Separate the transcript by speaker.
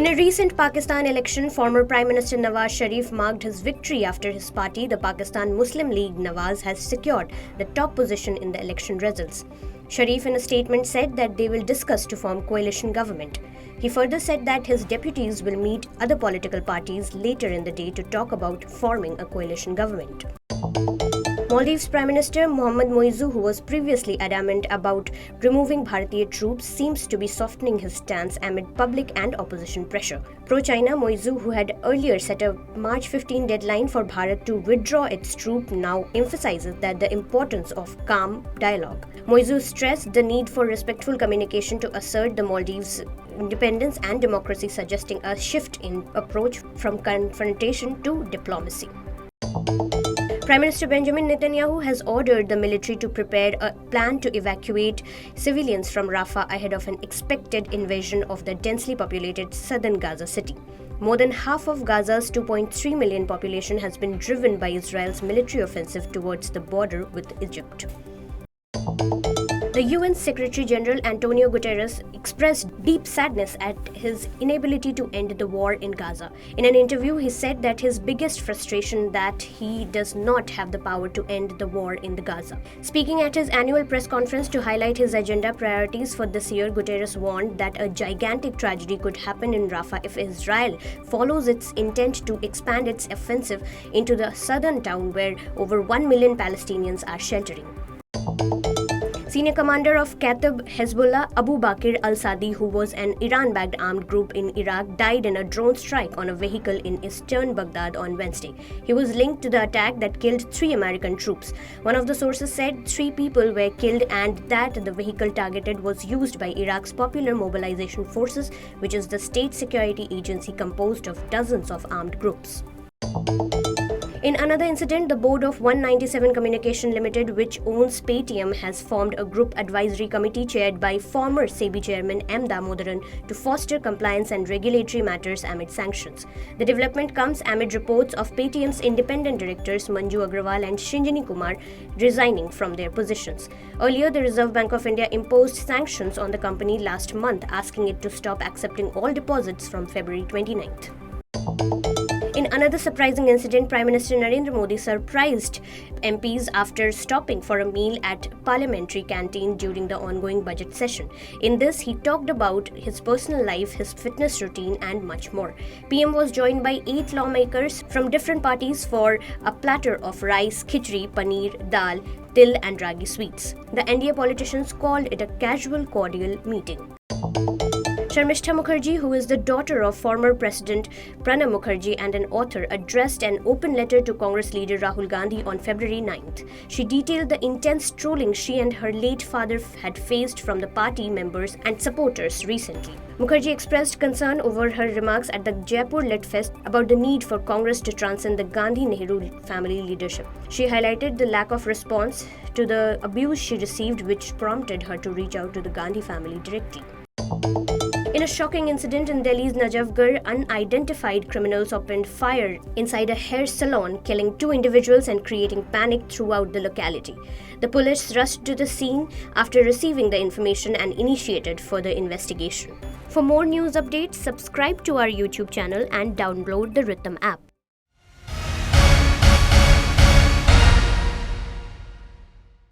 Speaker 1: In a recent Pakistan election, former Prime Minister Nawaz Sharif marked his victory after his party, the Pakistan Muslim League-Nawaz, has secured the top position in the election results. Sharif in a statement said that they will discuss to form coalition government. He further said that his deputies will meet other political parties later in the day to talk about forming a coalition government. Maldives Prime Minister Mohammad Moizu, who was previously adamant about removing Bharatiya troops, seems to be softening his stance amid public and opposition pressure. Pro-China Moizu, who had earlier set a March 15 deadline for Bharat to withdraw its troops, now emphasizes that the importance of calm dialogue. Moizu stressed the need for respectful communication to assert the Maldives' independence and democracy, suggesting a shift in approach from confrontation to diplomacy. Prime Minister Benjamin Netanyahu has ordered the military to prepare a plan to evacuate civilians from Rafah ahead of an expected invasion of the densely populated southern Gaza city. More than half of Gaza's 2.3 million population has been driven by Israel's military offensive towards the border with Egypt. The UN Secretary General Antonio Guterres expressed deep sadness at his inability to end the war in Gaza. In an interview, he said that his biggest frustration that he does not have the power to end the war in Gaza. Speaking at his annual press conference to highlight his agenda priorities for this year, Guterres warned that a gigantic tragedy could happen in Rafah if Israel follows its intent to expand its offensive into the southern town where over 1 million Palestinians are sheltering. Senior commander of Kata'ib Hezbollah, Abu Bakr al-Sadi, who was an Iran-backed armed group in Iraq, died in a drone strike on a vehicle in eastern Baghdad on Wednesday. He was linked to the attack that killed 3 American troops. One of the sources said 3 people were killed and that the vehicle targeted was used by Iraq's Popular Mobilization Forces, which is the state security agency composed of dozens of armed groups. In another incident, the board of 197 Communication Limited, which owns Paytm, has formed a group advisory committee chaired by former SEBI chairman M. Damodaran to foster compliance and regulatory matters amid sanctions. The development comes amid reports of Paytm's independent directors Manju Agrawal and Shinjini Kumar resigning from their positions. Earlier, the Reserve Bank of India imposed sanctions on the company last month, asking it to stop accepting all deposits from February 29th. In another surprising incident, Prime Minister Narendra Modi surprised MPs after stopping for a meal at parliamentary canteen during the ongoing budget session. In this, he talked about his personal life, his fitness routine and much more. PM was joined by 8 lawmakers from different parties for a platter of rice, khichdi, paneer, dal, til and ragi sweets. The NDA politicians called it a casual, cordial meeting. Sharmistha Mukherjee, who is the daughter of former President Pranab Mukherjee and an author, addressed an open letter to Congress leader Rahul Gandhi on February 9th. She detailed the intense trolling she and her late father had faced from the party members and supporters recently. Mukherjee expressed concern over her remarks at the Jaipur Lit Fest about the need for Congress to transcend the Gandhi-Nehru family leadership. She highlighted the lack of response to the abuse she received, which prompted her to reach out to the Gandhi family directly. In a shocking incident in Delhi's Najafgarh, unidentified criminals opened fire inside a hair salon, killing 2 individuals and creating panic throughout the locality. The police rushed to the scene after receiving the information and initiated further investigation. For more news updates, subscribe to our YouTube channel and download the Ritam app.